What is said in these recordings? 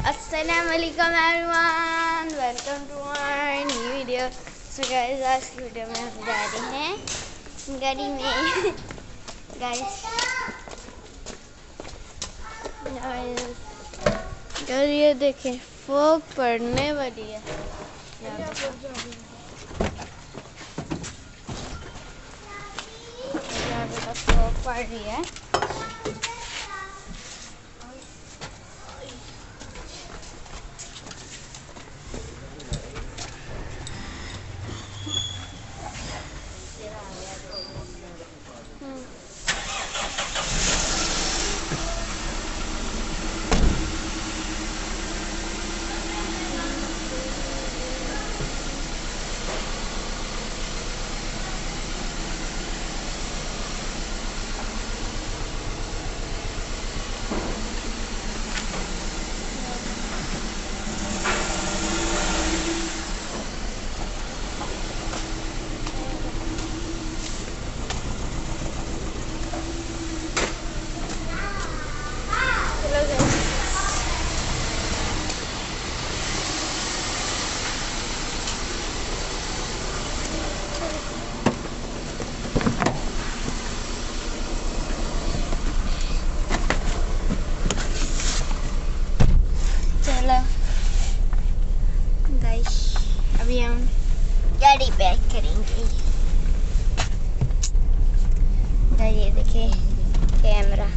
अस्सलामुअलैकुम everyone, welcome to my new video. So guys, आज की वीडियो में हम जा रहे हैं गाड़ी में। गाइस ये देखें, फॉग पड़ने वाली है। फॉग पड़ रही है। अभी हम गाड़ी पैक करेंगे। ये देखिए कैमरा।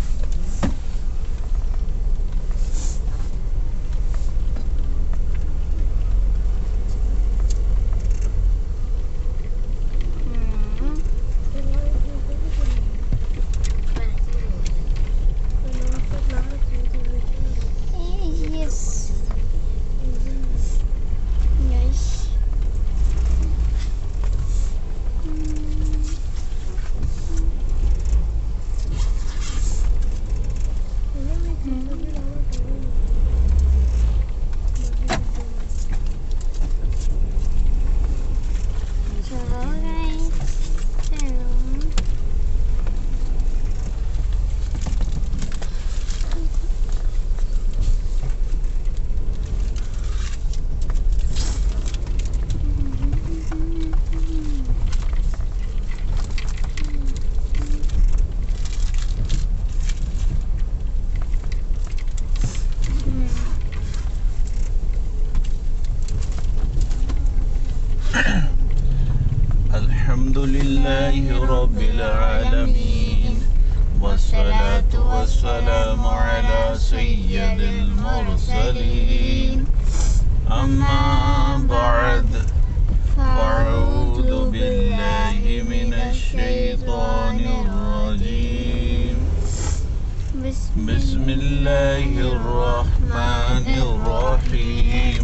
अल्हम्दुलिल्लाहि रब्बिल आलमीन वस्सलातु वस्सलामु अला सय्यिदिल मुरसलीन अम्मा बअद फ़अऊज़ु बिल्लाहि मिनश शैतानिर रजीम बिस्मिल्लाहिर रहमानिर रहीम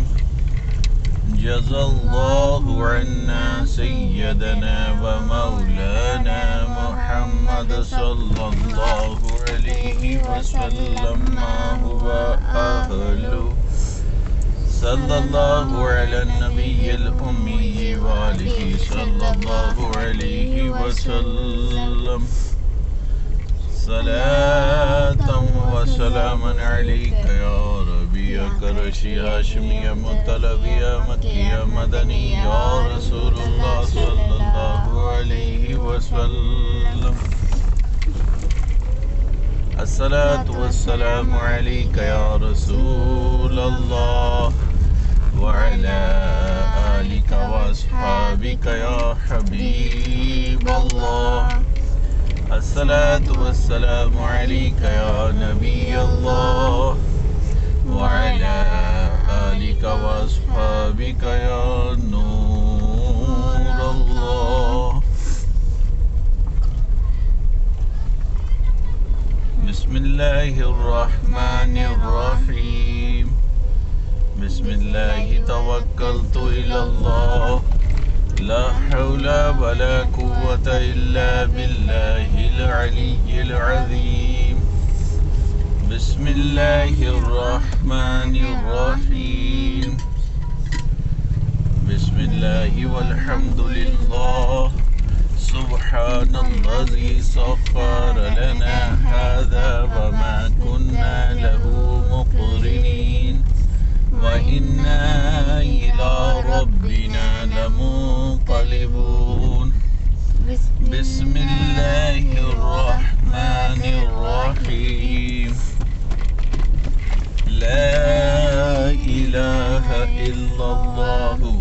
जज़ल्लाहु अन्ना सय्यदना व मौलाना मुहम्मद सल्लल्लाहु अलैहि वसल्लम मा हुवा अहलु सल्लल्लाहु अला नबिय्यिल उम्मी व आलिहि सल्लल्लाहु अलैहि वसल्लम सलातन व सलामन अलैका या रबिया करशी हाशमिया मुतलबिया मक्किया मदनी या रसूलुल्लाह सल्लल्लाहु अलैहि वसल्लम अस्सलातु वस्सलामु अलैका या रसूलल्लाह व अला आलिका व अस्हाबिका या हबीबल्लाह अस्सलातु वस्सलामु अलैका या नबियल्लाह व अला आलिका व अस्हाबिका या नूरल्लाह। बिस्मिल्लाहिर रहमानिर रहीम बिस्मिल्लाहि तवक्कलतु इलल्लाह ला हौला वला कुव्वता इल्ला बिल्लाहिल अलिय्यिल अज़ीम बिस्मिल्लाहिर रहमानिर रहीम बिस्मिल्लाहि वल्हम्दुलिल्लाह सुब्हानल्लज़ी सख्खर लना हाज़ा व मा कुन्ना लहू मुक़रिनीन इन्ना इला रब्बिना लमुनक़लिबून। बिस्मिल्लाहिर्रहमानिर्रहीम। ला इलाहा इल्लल्लाहु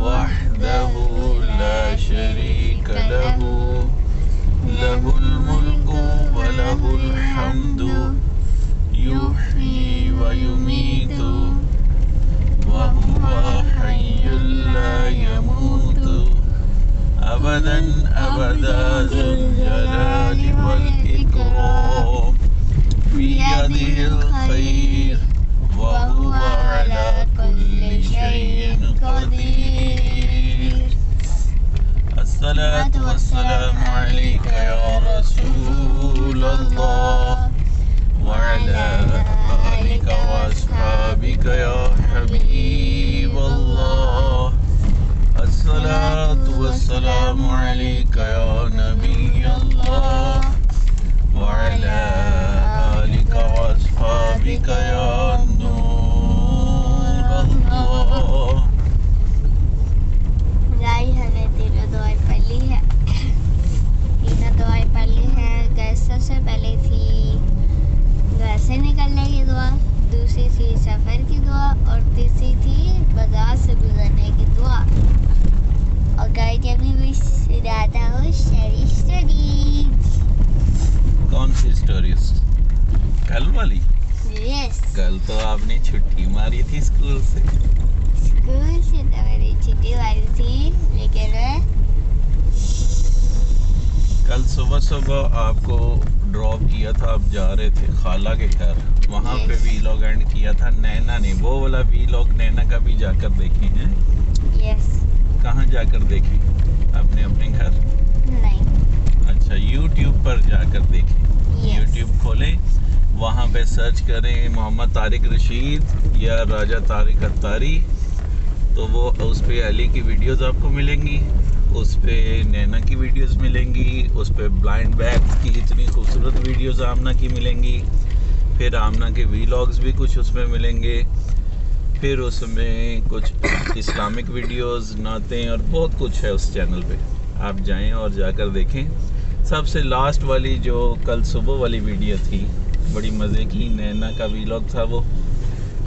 वहदहु ला शरीका लहु लहुल मुल्कु व लहुल हम्दु युह्यी व युमीतु व हुवा हय्युल ला यमूतु अबदन अबदा ज़ुल जलालि वल इकराम बियदिहिल खैर व हुवा अला कुल्लि शैइन क़दीर। अस्सलातु वस्सलामु अलैका या रसूलल्लाह व अला आलिका व अस्हाबिका या हबीबल्लाह। अस्सलातु वस्सलामु अलैका या नबियल्लाह व अला आलिका व अस्हाबिका या नूरल्लाह। गाइस हमने तीनों दुआएं पढ़ ली है। तीनों दुआएं पढ़ ली है। गैस सबसे पहले थी घर से निकलने की दुआ, दूसरी थी सफर की दुआ और तीसरी थी बाजार से गुजरने की दुआ। और गाइस अभी भी सुनाता हूँ स्टोरीज। कौन सी स्टोरीज? कल वाली? यस, कल तो आपने छुट्टी मारी थी स्कूल से। स्कूल से तो मेरी छुट्टी वाली थी, लेकिन मैं कल सुबह सुबह आपको ड्रॉप किया था, आप जा रहे थे खाला के घर, वहाँ पे Yes. वीलॉग एंड किया था नैना ने। वो वाला वीलॉग नैना का भी जाकर देखे हैं? यस कहाँ जाकर देखे? अपने अपने घर? नहीं अच्छा, यूट्यूब पर जाकर देखे। Yes. यूट्यूब खोलें, वहाँ पे सर्च करें मोहम्मद तारिक रशीद या राजा तारिक अत्तारी, तो वो उस पे अली की वीडियोस आपको मिलेंगी, उस पे नैना की वीडियोस मिलेंगी, उस पे ब्लाइंड बैग्स की इतनी खूबसूरत वीडियोस आमना की मिलेंगी, फिर आमना के वीलॉग्स भी कुछ उसमें मिलेंगे, फिर उसमें कुछ इस्लामिक वीडियोस, नातें और बहुत कुछ है उस चैनल पे। आप जाएं और जाकर देखें। सबसे लास्ट वाली जो कल सुबह वाली वीडियो थी, बड़ी मज़े की, नैना का वीलॉग था वो।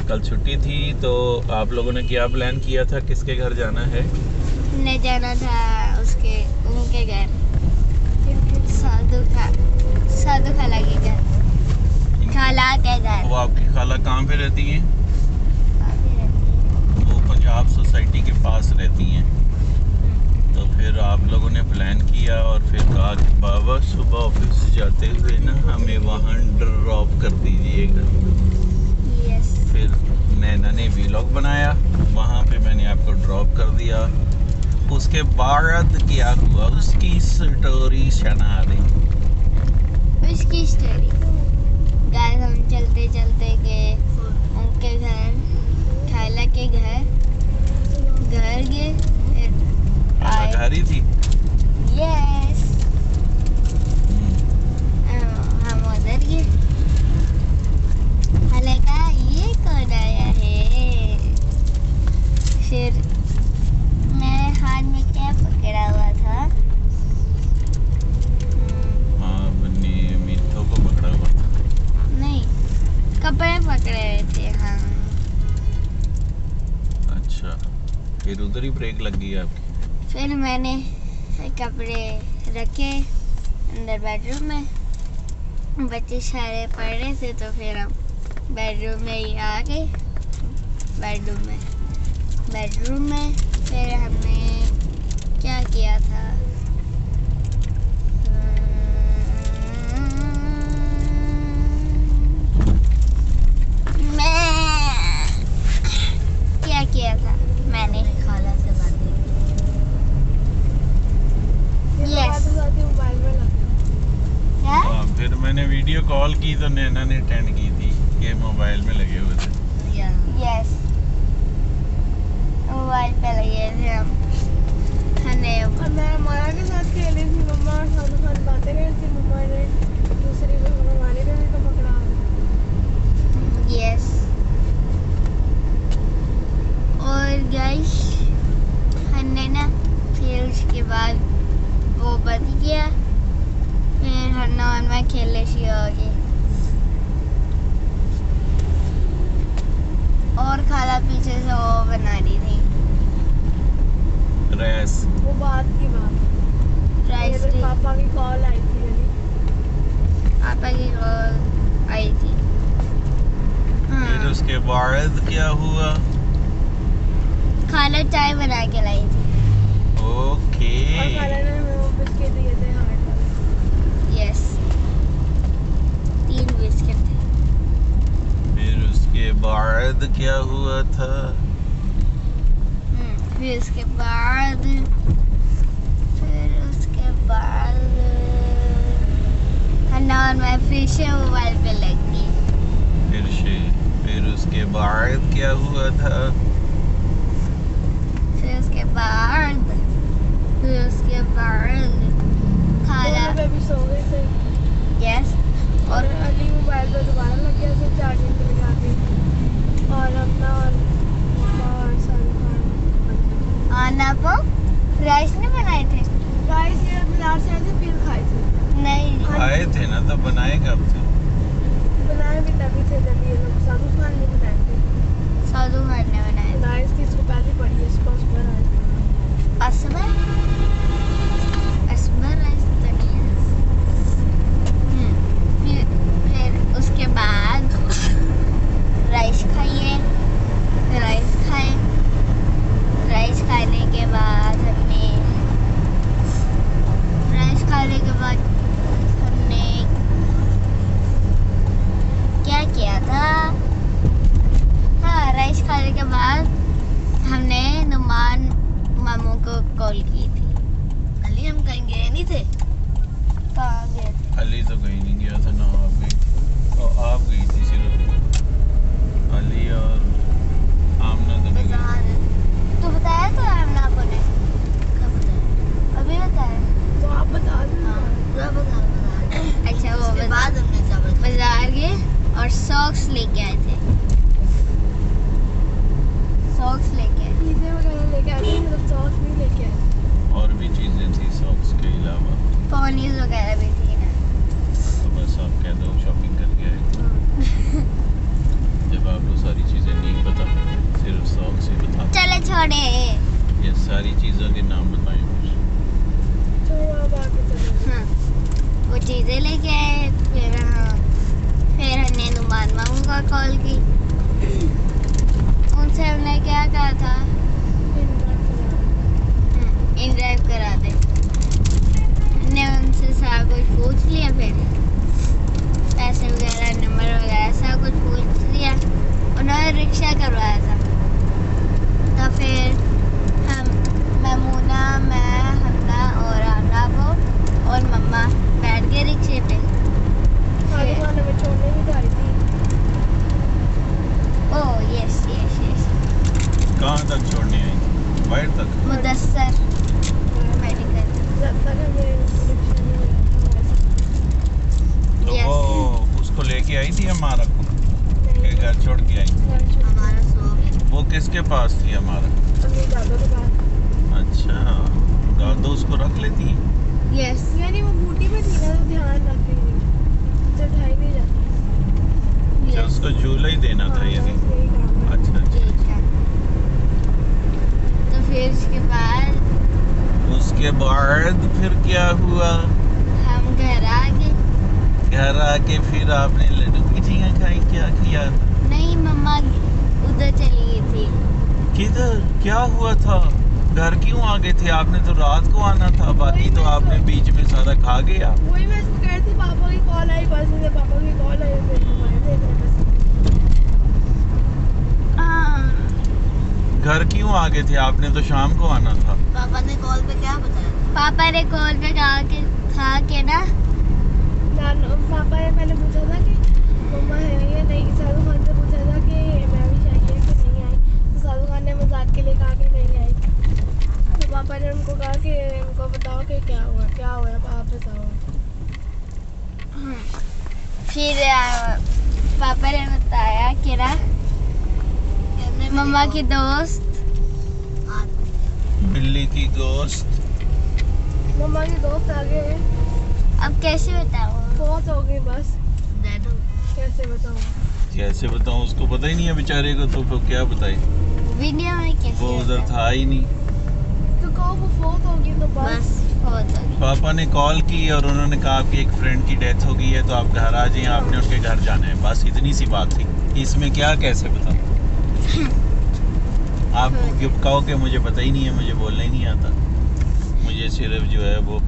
कल छुट्टी थी तो आप लोगों ने क्या प्लान किया था, किसके घर जाना है? ने जाना था उनके घर, साधु खाला के घर, खाला के घर। वो आपकी खाला कहाँ पे रहती हैं? काफी रहती है। वो पंजाब सोसाइटी के पास रहती हैं। तो फिर आप लोगों ने प्लान किया और फिर कहा कि बाबा सुबह ऑफिस जाते हुए ना हमें वहाँ ड्रॉप कर दीजिएगा। यस फिर नैना ने वीलॉग बनाया, वहाँ पे मैंने आपको ड्रॉप कर दिया। उसके बाद क्या हुआ उसकी स्टोरी सुना दें। उसकी स्टोरी। गाइस हम चलते चलते गए उनके घर, खाला के घर गए, फिर आए। घर ही थी? यस हम उधर गए। खाला कहा ये कौन आया है? फिर मेरे हाथ में क्या पकड़ा हुआ था? हाँ, बन्नी मीठो को पकड़ा हुआ था। नहीं, कपड़े पकड़े हुए थे। हाँ अच्छा, फिर उधर ही ब्रेक लग गई आपकी? फिर मैंने कपड़े रखे अंदर बेडरूम में, बच्चे सारे पढ़ रहे थे, तो फिर हम बेडरूम में ही आ गए। बेडरूम में फिर हमने क्या किया था? मैंने खाला से बातें की। यस क्या? हाँ, फिर मैंने वीडियो कॉल की तो नैना ने अटेंड की थी कि मोबाइल में लगे हुए थे। यस मोबाइल पे लगे थे हम। मैं माया के साथ खेली थी, मम्मा और साधु साथ बातें कर रही थी। मम्मा ने दूसरी को हमारे को भी तो पकड़ा। यस मैं खेलने सी होगी। और खाला पीछे से वो बना रही थी रेस। वो बात की बात। राइस मेरे पापा की कॉल आई थी मेरी। पापा की कॉल आई थी। फिर उसके बाद क्या हुआ? खाला चाय बना के लाई थी। ओके। और खाला ने हमें वो बिस्किट दिए थे हार्ट वाले। यस 3 बिस्किट थे। फिर उसके बाद क्या हुआ था? फिर उसके बाद हन्ना और मैं फिर से मोबाइल पे लग गई। फिर उसके बाद क्या हुआ था? फिर उसके बाद खाला दोनों बेबी सो गए थे। यस और अली मोबाइल पे दोबारा लग गया सिर्फ चार्जिंग पे लगा के। और अपना और मम्मा और शाहरुख आना को राइस नहीं बनाए थे। राइस ये बाजार से आए थे फिर खाए थे। नहीं आए थे ना, तो बनाए कब थे? बनाए भी तभी थे जब ये लोग शाहरुख खान ने बनाए थे। साधु खान ने बनाए थे। राइस 30 रुपए की पड़ी है सुबह राइस। असबर राइस तो नहीं है। फिर उसके बाद राइस खाइए। राइस खाए। राइस खाने के बाद हमने क्या किया था? हाँ, राइस खाने के बाद हमने नुमान मामू को कॉल की थी। अली हम कहीं गए नहीं थे। कहाँ गए थे? अली तो कहीं नहीं गया था ना, आप गई थी। और आप गई थी सिर्फ। अली और आमना तो नहीं गई। तो बताया तो आमना को ने। कब बताया? अभी बताया। तो आप बता दो। अच्छा वो बाद हमने बाजार गए और सॉक्स लेके आए थे। सॉक्स लेके आए। चीजें वगैरह लेके आए थे, मतलब सॉस नहीं लेके आए। और भी चीजें थी सॉक्स के अलावा। पॉनीज वगैरह भी थी ना। तो बस आप कह दो शॉपिंग करके आए। जब आपको सारी चीजें नहीं पता, सिर्फ सॉक्स ही बता। चले छोड़े। ये सारी चीजों के नाम बताएं फिर। चलो अब आगे चलो। हाँ, वो चीजें लेके आए। फिर हमने नुमान मामू का कॉल की। उनसे हमने क्या कहा था? इन ड्राइव करा दे। हमने उनसे सारा कुछ पूछ लिया। फिर पैसे वगैरह, नंबर वगैरह सब कुछ पूछ लिया। उन्होंने रिक्शा करवाया था। तो फिर हम ममूना, मैं, हन्ना और आमना को और मम्मा बैठ गए रिक्शे पे। शाहरुख खान हमें छोड़ने भी आई थी। Oh yes yes yes. कहाँ तक छोड़ने आई? बाहर तक? मुदस्सर मेडिकल। जब तक हमें रिक्शा में बैठा तो Yes. वो उसको लेके आई थी हमारा को के घर छोड़ के आई? हमारा सो गया। वो किसके पास थी हमारा? अपनी दादों के पास। अच्छा, दादो उसको रख लेती है। यस यानी वो बूटी में थी ना, तो ध्यान रख रही थी, तो उठाई नहीं जाती। अच्छा, उसको झूला ही देना था हाँ, यानी। बस यही काम है। अच्छा अच्छा। ठीक है। तो फिर उसके बाद फिर क्या हुआ? हम घर आ गए। घर आके फिर आपने लड्डू पिठियाँ खाई, क्या किया? नहीं, मम्मा उधर चली गई थी। किधर? क्या हुआ था? घर क्यों आ गए थे? आपने तो रात को आना था, बाकी तो आपने बीच में सारा खा गया। वही मैं इसको कह रही थी, पापा की कॉल आई बस से, पापा की कॉल आई फिर मोबाइल देख रहे बस। घर क्यों आ गए थे? आपने तो शाम को आना था। पापा ने कॉल पे क्या बताया? पापा ने कॉल पे कहा कि था कि ना पापा ने पहले पूछा था कि मम्मा है या नहीं। शाहरुख खान से पूछा था कि मैं भी चाहिए कि नहीं आई। तो शाहरुख खान ने मजाक के लिए कहा कि नहीं आई। तो पापा ने उनको कहा कि उनको बताओ कि क्या हुआ आप बताओ। फिर पापा ने बताया कि ना मम्मा की दोस्त बिल्ली की गोश्त। मम्मा की दोस्त आ गए हैं। अब कैसे बताऊँ? बहुत हो गई बस। कैसे बताऊँ? कैसे बताऊं, उसको पता ही नहीं है बेचारे को, तो क्या बताए, वीडियो में कैसे वो उधर होता है? था ही नहीं। तो कहो वो फोत होगी तो बस। बस बहुत हो गई। पापा ने कॉल की और उन्होंने कहा आपकी एक फ्रेंड की डेथ हो गई है तो आप घर आ जाइए, आपने उनके घर जाना है, बस इतनी सी बात थी। इसमें क्या कैसे बताऊं? आप क्यों कहो कि मुझे पता ही नहीं है, मुझे बोलना ही नहीं आता, मुझे सिर्फ जो है वो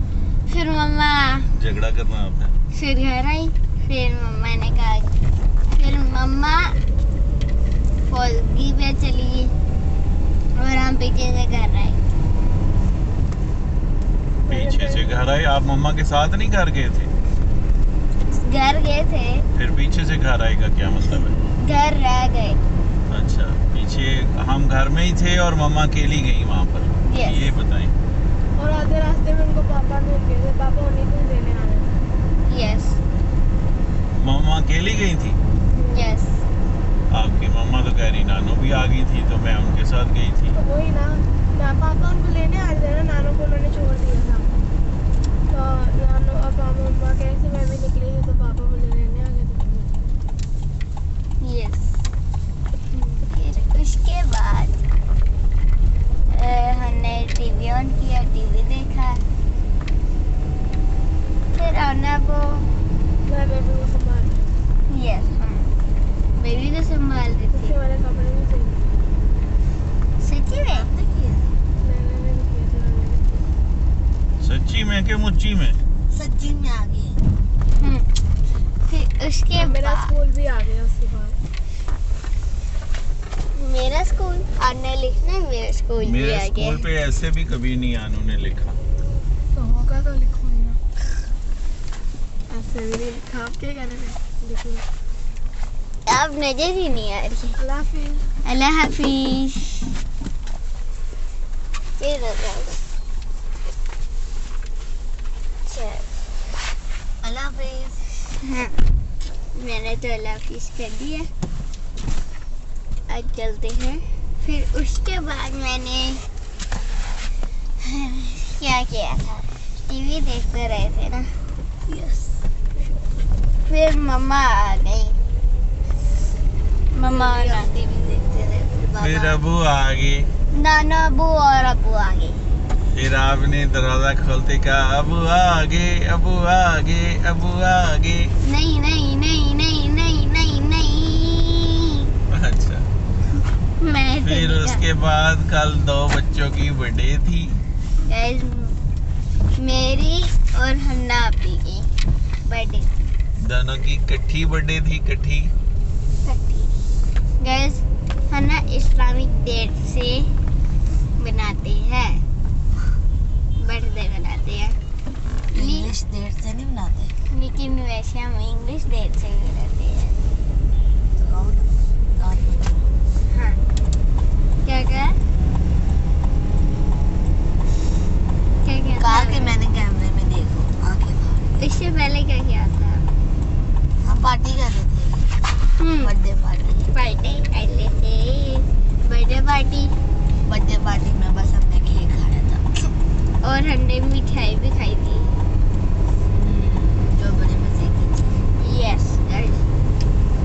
फिर मम्मा झगड़ा करना आता है। फिर घर आई। फिर मम्मा ने कहा, फिर मम्मा फौजी पे चली गई और हम पीछे से घर आए। पीछे से घर आए? आप मम्मा के साथ नहीं घर गए थे? घर गए थे, फिर पीछे से घर आए का क्या मतलब है? घर रह गए। अच्छा, पीछे हम घर में ही थे और मम्मा अकेली गई वहाँ पर। Yes. ये बताएं। और आधे रास्ते में उनको पापा मिल गए थे, पापा उन्हीं को देने आ रहे थे। यस मम्मा अकेली गई थी? यस। आपकी मम्मा तो कह रही नानू भी आ गई थी तो मैं उनके साथ गई थी। तो वही ना, पापा उनको लेने आ रहे थे ना, नानू को उन्होंने छोड़ दिया था। तो नानू और पापा मम्मा कैसे मैं भी निकली थी तो पापा मुझे लेने आ गए थे। यस। फिर उसके बाद हमने टीवी ऑन किया, टीवी देखा। फिर आना वो मैं बेबी को संभाल, यस बेबी को संभाल रही उसके थी। वाले कपड़े भी सही सच्ची में? मैंने भी किए थे, मैंने भी किए। सच्ची में कि मुच्ची में? सच्ची में आ गई। फिर उसके मेरा बाद स्कूल भी आ गया उसके बाद। मेरा स्कूल आने लिखना, मेरा स्कूल भी मेरे आ स्कूल गया। पे ऐसे भी कभी नहीं आनू ने लिखा। तो होगा तो लिखो ही ना, ऐसे भी नहीं लिखा। आप क्या कह रहे थे? लिखो। अब नजर ही नहीं आ रही। अल्लाह हाफिज़। अल्लाह हाफिज। अल्लाह हाफिज़। हाँ, मैंने तो अल्लाह हाफिज कर दिया। अब चलते हैं। फिर उसके बाद मैंने क्या किया था, टीवी देखते रहे थे ना। यस। फिर मम्मा आ गई। मम्मा और टीवी देखते रहे। फिर अबू आ गए। नाना अबू और अबू आ गए। फिर आपने दरवाजा खोलते कहा अबू आ गए, अबू आ गए, अबू आ गए। नहीं नहीं नहीं नहीं नहीं नहीं नहीं। अच्छा, मैं फिर उसके बाद कल 2 बच्चों की बर्थडे थी। Guys, मेरी और हन्ना आपी की बर्थडे दोनों की इकट्ठी बर्थडे थी, इकट्ठी। गैस हन्ना इस्लामिक डेट से बनाते हैं, बर्थडे बनाते हैं। इंग्लिश डेट से नहीं बनाते। लेकिन वैसे हम इंग्लिश डेट से भी बनाते हैं। तो कौन हाँ, क्या क्या क्या क्या कहा कि मैंने कैमरे में देखो आंखें फाड़। इससे पहले क्या किया था? हम पार्टी कर रहे थे, बर्थडे पार्टी। बर्थडे करते थे, बर्थडे पार्टी। बर्थडे पार्टी में बस हमने केक खाया था और हमने मिठाई भी खाई थी। जो बड़े मजे की थी। Yes guys.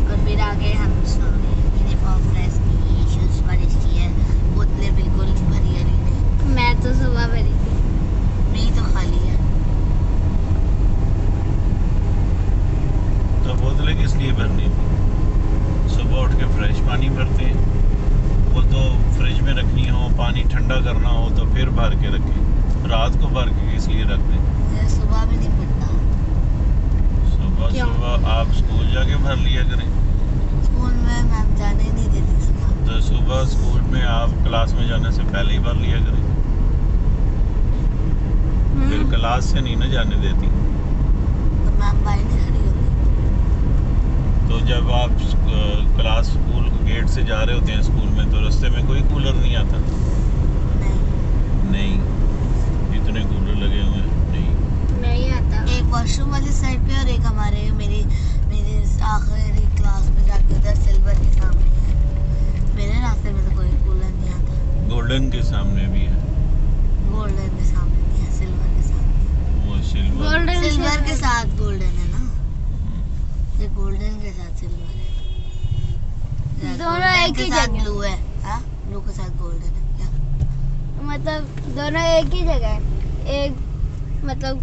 और फिर आगे हम सो गए, यूनिफॉर्म प्रेस की, शूज पॉलिश किए, बोतलें बिल्कुल भरी हरी नहीं। मैं तो सुबह भरी थी। मेरी तो खाली है। तो बोतलें किस लिए भरनी थी? सुबह उठ के फ्रेश पानी भरते हैं, वो तो फ्रिज में रखनी हो, पानी ठंडा करना हो तो फिर भर के रखें, रात को भर के किस लिए रख दें? मुझे सुबह भी नहीं पड़ता। सुबह क्यों? सुबह आप स्कूल जाके भर लिया करें। स्कूल में मैम जाने नहीं देती सुबह। तो सुबह स्कूल में आप क्लास में जाने से पहले ही भर लिया करें, फिर क्लास से नहीं ना जाने देती। तो मैम बाहर नहीं खड़ी होती। तो जब आप क्लास स्कूल गेट से जा रहे होते हैं स्कूल में, तो रास्ते में कोई कूलर नहीं आता? नहीं, नहीं, इतने कूलर लगे हुए हैं। नहीं, नहीं आता। एक वॉशरूम वाली साइड पे और एक हमारे मेरी मेरे आखिरी क्लास में जाके उधर सिल्वर के सामने है। मेरे रास्ते में तो कोई कूलर नहीं आता। गोल्डन के सामने भी है। गोल्डन के सामने नहीं है, सिल्वर के सामने। वो सिल्वर गोल्डन सिल्वर के साथ गोल्डन है ना। ये गोल्डन के साथ सिल्वर है। दोनों एक ही जगह। ब्लू है। हाँ, ब्लू के साथ गोल्डन है क्या? मतलब दोनों एक ही जगह है। एक मतलब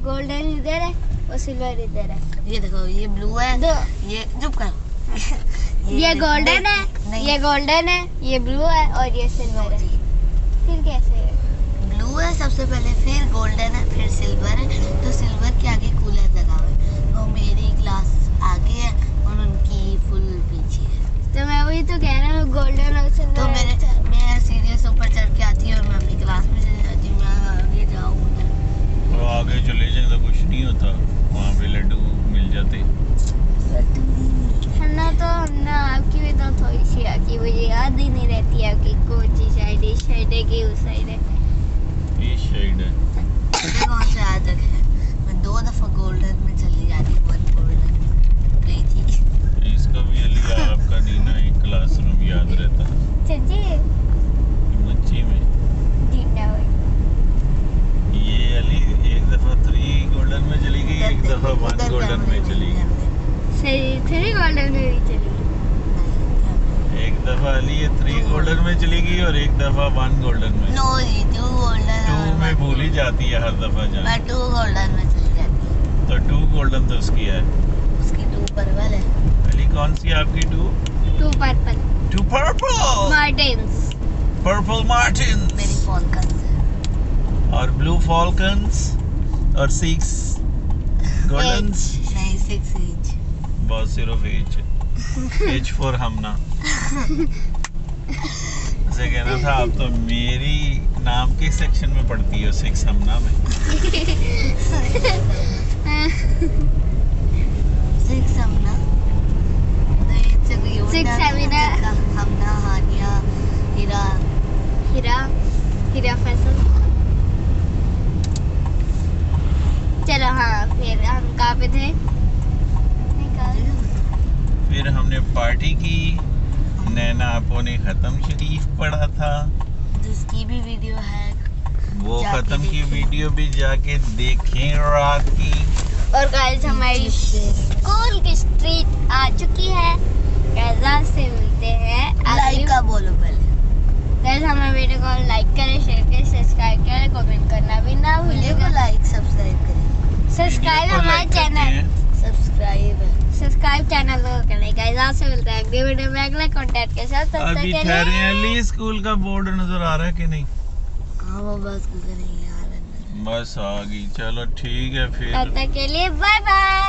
गोल्डन इधर है और सिल्वर इधर है। ये देखो, ये ब्लू है, दो ये चुप करो। ये गोल्डन है, नहीं, ये गोल्डन है, ये ब्लू है और ये सिल्वर है। फिर कैसे है? ब्लू है सबसे पहले, फिर गोल्डन है, फिर सिल्वर है। तो सिल्वर के आगे कूलर लगा हुआ है। तो मेरी क्लास आगे है और उनकी फुल पीछे है। तो मैं वही तो कह रहा हूँ, गोल्डन और सिल्वर। तो मैं सीढ़ियों से ऊपर चढ़ के आती हूँ और मैं अपनी क्लास में चली जाती हूँ। मैं आगे जाऊँ उधर। तो आगे चले जाए तो कुछ नहीं होता, वहाँ पे लड्डू मिल जाते। हमने आपकी भी तो थोड़ी सी आकी, मुझे याद ही नहीं रहती है आपकी कौन सी साइड, इस साइड है कि उस साइड है। इस साइड है। मुझे कौन सा याद रखे? मैं 2 दफा गोल्डन में चली जाती हूँ, गोल्डन गई थी। इसका भी अली आपका नीना एक क्लासरूम याद रहता है, सच्ची मच्छी में। जीना हुई। ये अली एक दफा 3 गोल्डन में चली गई, एक दफा 1 गोल्डन में चली गई। सही 3 गोल्डन में भी चली गई। एक दफा अली ये 3 गोल्डन में चली गई और एक दफा 1 गोल्डन में। नो जी, 2 गोल्डन। 2 में भूल ही जाती है हर दफा जाना। मैं 2 गोल्डन में चली जाती हूँ। तो 2 गोल्डन तो उसकी है। उसकी 2 पर्पल है। अली कौन सी है आपकी 2? 2 purple 2 purple. Martins. Purple Martin मेरी फॉल्कन है। और ब्लू फॉल्कन्स और 6 गोल्डन्स। नहीं, 6 इंच। बहुत सिर्फ एच फॉर हमना। उसे कहना था आप तो मेरी नाम के सेक्शन में पढ़ती हो, 6 हमना में। 6 हमना। नहीं, चलिए 6 हमना। हमना, हानिया, हीरा फैसल। चलो हाँ, फिर हम कहाँ पे थे? फिर हमने पार्टी की, नैना आपो ने खत्म शरीफ पढ़ा था, जिसकी भी वीडियो है वो जाके खत्म की देखें। वीडियो भी जाके देखें रात की। और गाइस हमारी स्कूल की स्ट्रीट आ चुकी है। कैसा से मिलते हैं लाइक का बोलो पहले। गाइस हमारे वीडियो को लाइक करें, शेयर करें, सब्सक्राइब करें, कमेंट करना भी ना वीडियो को भूलिएगा। लाइक सब्सक्राइब करें। सब्सक्राइब वीडियो को हमारे like करते चैनल हैं। सब्सक्राइब चैनल को करने का। गाइस आपसे मिलते हैं अगले वीडियो में अगले कंटेंट के साथ। तब तक अभी के ठहरे लिए अली, स्कूल का बोर्ड नजर आ रहा है कि नहीं? हाँ, वो बस गुजर नहीं आ रहा है। बस आ गई, चलो ठीक है फिर। तब तक के लिए बाय बाय।